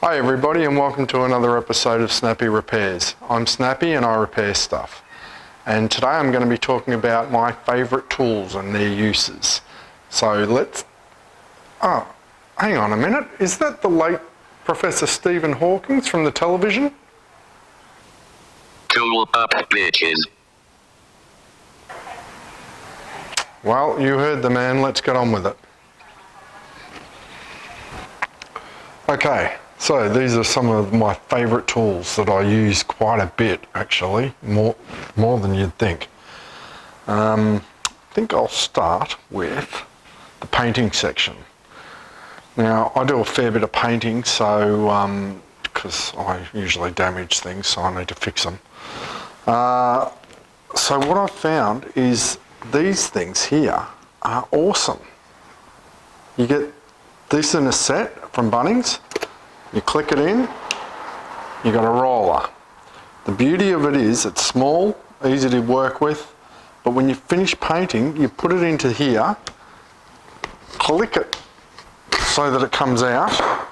Hi everybody and welcome to another episode of Snappy Repairs. I'm Snappy and I repair stuff. And today I'm going to be talking about my favourite tools and their uses. So hang on a minute. Is that the late Professor Stephen Hawking from the television? Tool up, bitches. Well, you heard the man. Let's get on with it. Okay. So these are some of my favourite tools that I use quite a bit, actually, more than you'd think. I think I'll start with the painting section. Now, I do a fair bit of painting, so because I usually damage things, so I need to fix them. So what I've found is these things here are awesome. You get this in a set from Bunnings. You click it in, you got a roller. The beauty of it is it's small, easy to work with, but when you finish painting, you put it into here, click it so that it comes out,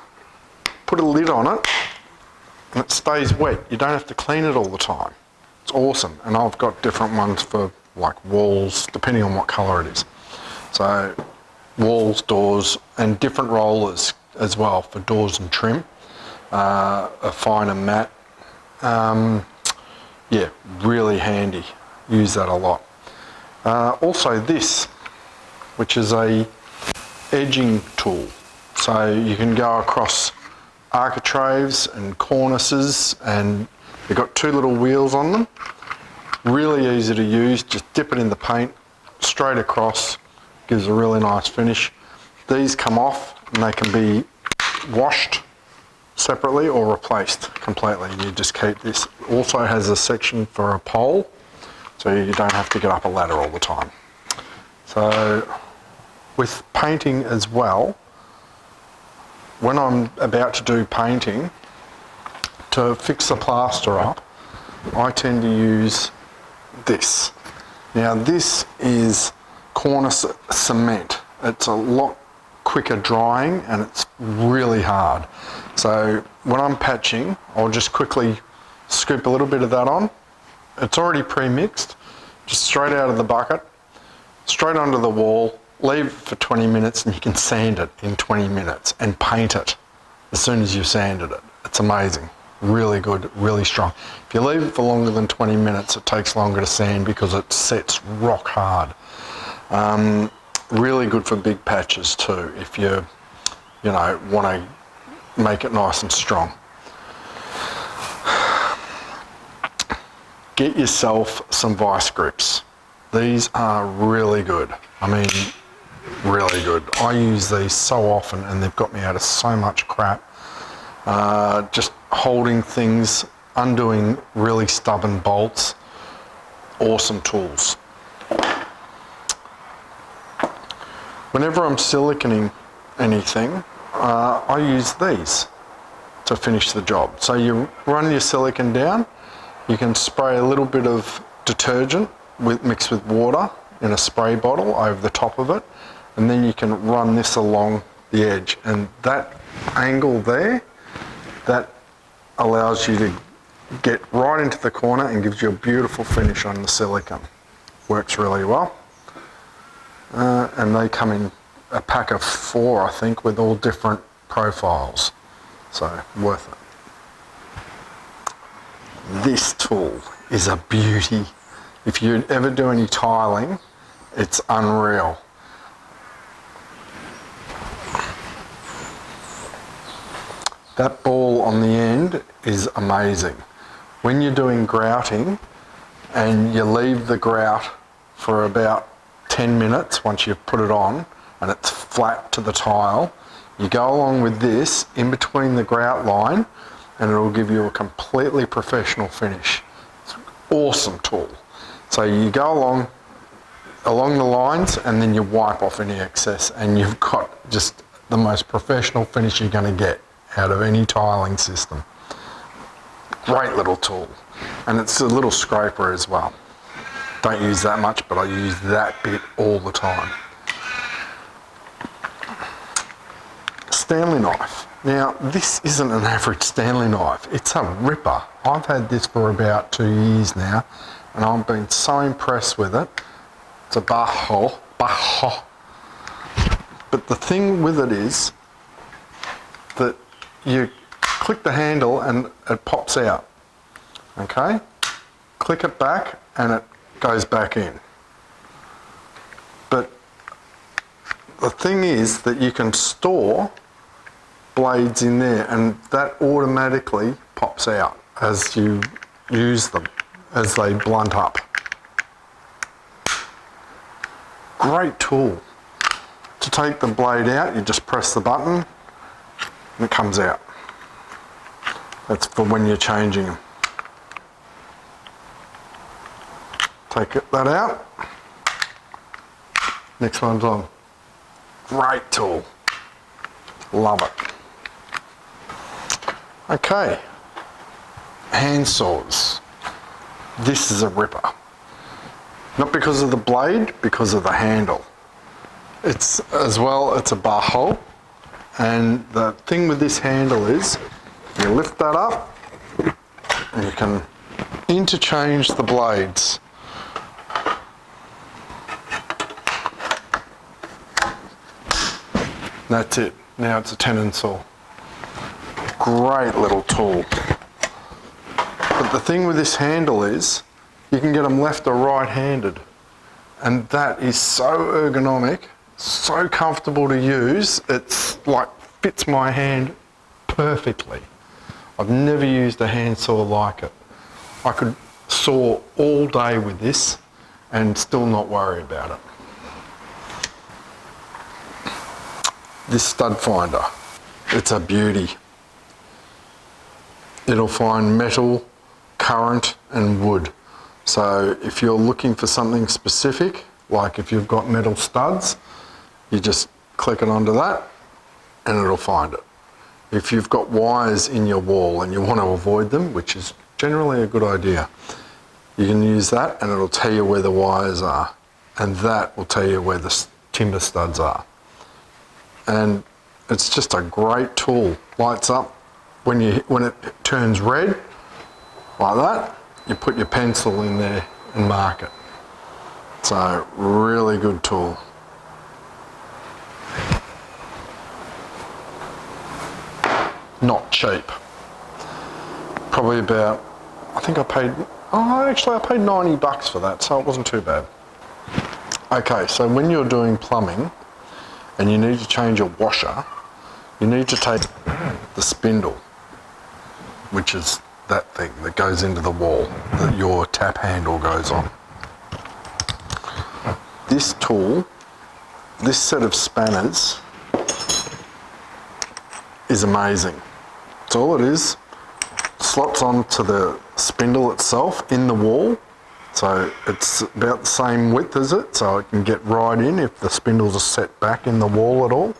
put a lid on it, and it stays wet. You don't have to clean it all the time. It's awesome, and I've got different ones for like walls, depending on what colour it is. So walls, doors, and different rollers as well for doors and trim, a finer matte. Yeah, really handy. Use that a lot. Also this, which is a edging tool. So you can go across architraves and cornices, and they've got two little wheels on them. Really easy to use. Just dip it in the paint, straight across, gives a really nice finish. These come off and they can be washed separately or replaced completely. You just keep this. Also has a section for a pole, so you don't have to get up a ladder all the time. So with painting as well, when I'm about to do painting, to fix the plaster up, I tend to use this. Now this is cornice cement. It's a lot quicker drying and it's really hard. So when I'm patching, I'll just quickly scoop a little bit of that on. It's already pre-mixed, just straight out of the bucket, straight onto the wall, leave it for 20 minutes and you can sand it in 20 minutes and paint it as soon as you've sanded it. It's amazing. Really good, really strong. If you leave it for longer than 20 minutes, it takes longer to sand because it sets rock hard. Really good for big patches too, if you want to make it nice and strong. Get yourself some vice grips. These are really good. I mean, really good. I use these so often and they've got me out of so much crap. Just holding things, undoing really stubborn bolts. Awesome tools. Whenever I'm siliconing anything, I use these to finish the job. So you run your silicone down, you can spray a little bit of detergent mixed with water in a spray bottle over the top of it, and then you can run this along the edge. And that angle there, that allows you to get right into the corner and gives you a beautiful finish on the silicone. Works really well. And they come in a pack of 4, I think, with all different profiles. So, worth it. This tool is a beauty. If you ever do any tiling, it's unreal. That ball on the end is amazing. When you're doing grouting and you leave the grout for about 10 minutes once you've put it on and it's flat to the tile, you go along with this in between the grout line and it'll give you a completely professional finish. It's an awesome tool. So you go along the lines and then you wipe off any excess and you've got just the most professional finish you're going to get out of any tiling system. Great little tool. And it's a little scraper as well. Don't use that much, but I use that bit all the time. Stanley knife. Now, this isn't an average Stanley knife. It's a ripper. I've had this for about 2 years now, and I've been so impressed with it. It's a Baho. But the thing with it is that you click the handle and it pops out. Okay? Click it back and it goes back in. But the thing is that you can store blades in there, and that automatically pops out as you use them, as they blunt up. Great tool. To take the blade out, you just press the button and it comes out. That's for when you're changing them. Take that out. Next one's on. Great tool. Love it. Okay, hand saws. This is a ripper. Not because of the blade, because of the handle. It's as well, it's a Baho. And the thing with this handle is, you lift that up and you can interchange the blades. That's it. Now it's a tenon saw. Great little tool. But the thing with this handle is, you can get them left or right-handed. And that is so ergonomic, so comfortable to use, it's like fits my hand perfectly. I've never used a hand saw like it. I could saw all day with this and still not worry about it. This stud finder, it's a beauty. It'll find metal, current and wood. So if you're looking for something specific, like if you've got metal studs, you just click it onto that and it'll find it. If you've got wires in your wall and you want to avoid them, which is generally a good idea, you can use that and it'll tell you where the wires are, and that will tell you where the timber studs are. And it's just a great tool. Lights up when it turns red, like that, you put your pencil in there and mark it. So, really good tool. Not cheap. Probably about, I think I paid, I paid $90 for that, so it wasn't too bad. Okay, so when you're doing plumbing and you need to change your washer, you need to take the spindle, which is that thing that goes into the wall that your tap handle goes on. This tool, this set of spanners is amazing. That's all it is. Slots onto the spindle itself in the wall. So it's about the same width as it, so it can get right in if the spindles are set back in the wall at all.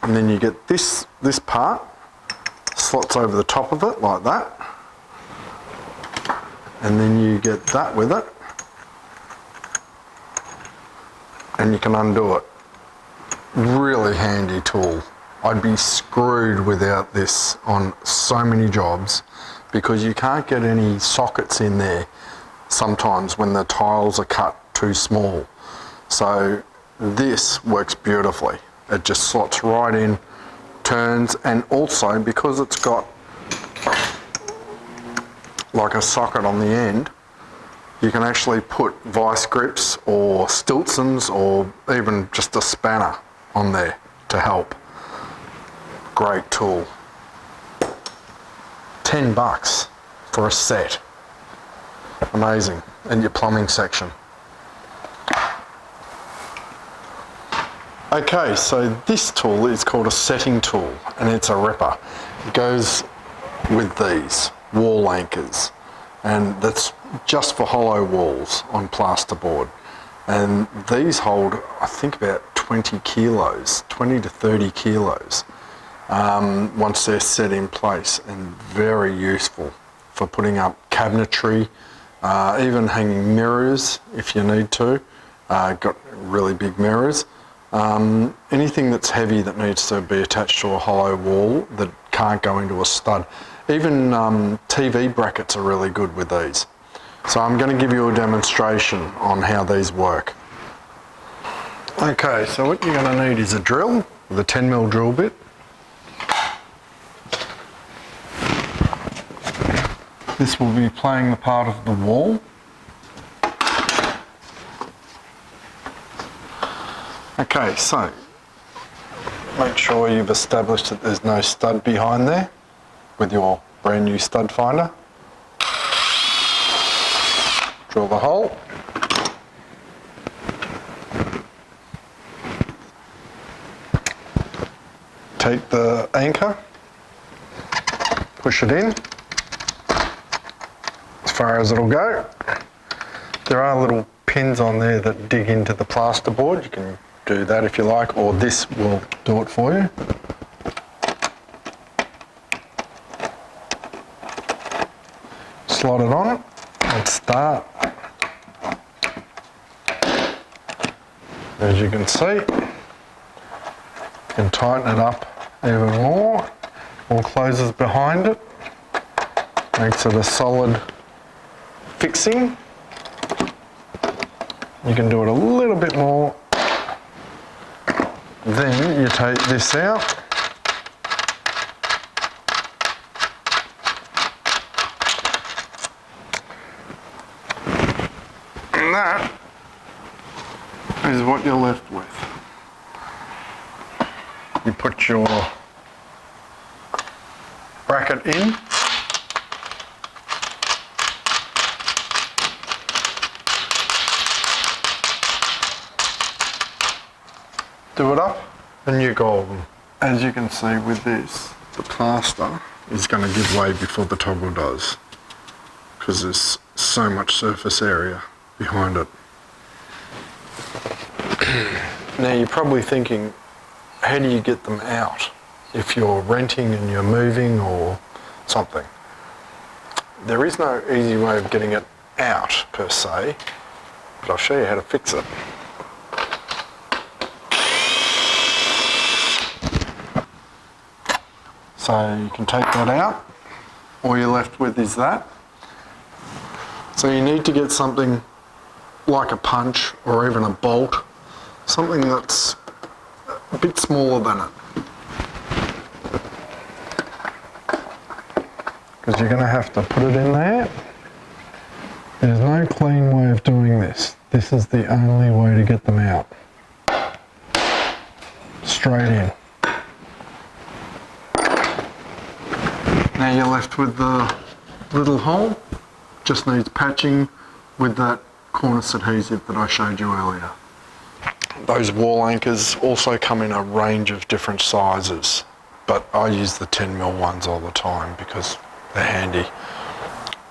And then you get this part, slots over the top of it like that. And then you get that with it. And you can undo it. Really handy tool. I'd be screwed without this on so many jobs, because you can't get any sockets in there sometimes when the tiles are cut too small. So this works beautifully. It just slots right in, turns, and also because it's got like a socket on the end, you can actually put vice grips or Stiltsons or even just a spanner on there to help. Great tool. $10 for a set. Amazing. In your plumbing section. Okay, so this tool is called a setting tool, and it's a ripper. It goes with these wall anchors, and that's just for hollow walls on plasterboard. And these hold, I think, about 20 kilos, 20 to 30 kilos. Once they're set in place, and very useful for putting up cabinetry, even hanging mirrors if you need to. Got really big mirrors. Anything that's heavy that needs to be attached to a hollow wall that can't go into a stud. Even TV brackets are really good with these. So I'm going to give you a demonstration on how these work. Okay, so what you're going to need is a drill with a 10mm drill bit. This will be playing the part of the wall. Okay, so make sure you've established that there's no stud behind there with your brand new stud finder. Drill the hole. Take the anchor, push it in as far as it'll go. There are little pins on there that dig into the plasterboard. You can do that if you like, or this will do it for you. Slot it on and start. As you can see, you can tighten it up even more. All closes behind it. Makes it a solid fixing. You can do it a little bit more. Then you take this out. And that is what you're left with. You put your bracket in. Do it up and you're golden. As you can see with this, the plaster is going to give way before the toggle does because there's so much surface area behind it. Now you're probably thinking, how do you get them out if you're renting and you're moving or something? There is no easy way of getting it out per se, but I'll show you how to fix it. So you can take that out. All you're left with is that. So you need to get something like a punch or even a bolt, something that's a bit smaller than it. Because you're going to have to put it in there. There's no clean way of doing this. This is the only way to get them out. Straight in. Now you're left with the little hole. Just needs patching with that cornice adhesive that I showed you earlier. Those wall anchors also come in a range of different sizes, but I use the 10mm ones all the time because they're handy.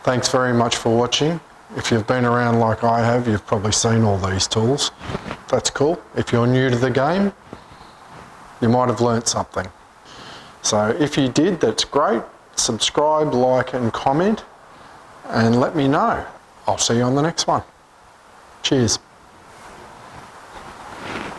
Thanks very much for watching. If you've been around like I have, you've probably seen all these tools. That's cool. If you're new to the game, you might have learnt something. So if you did, that's great. Subscribe, like and comment and let me know. I'll see you on the next one. Cheers.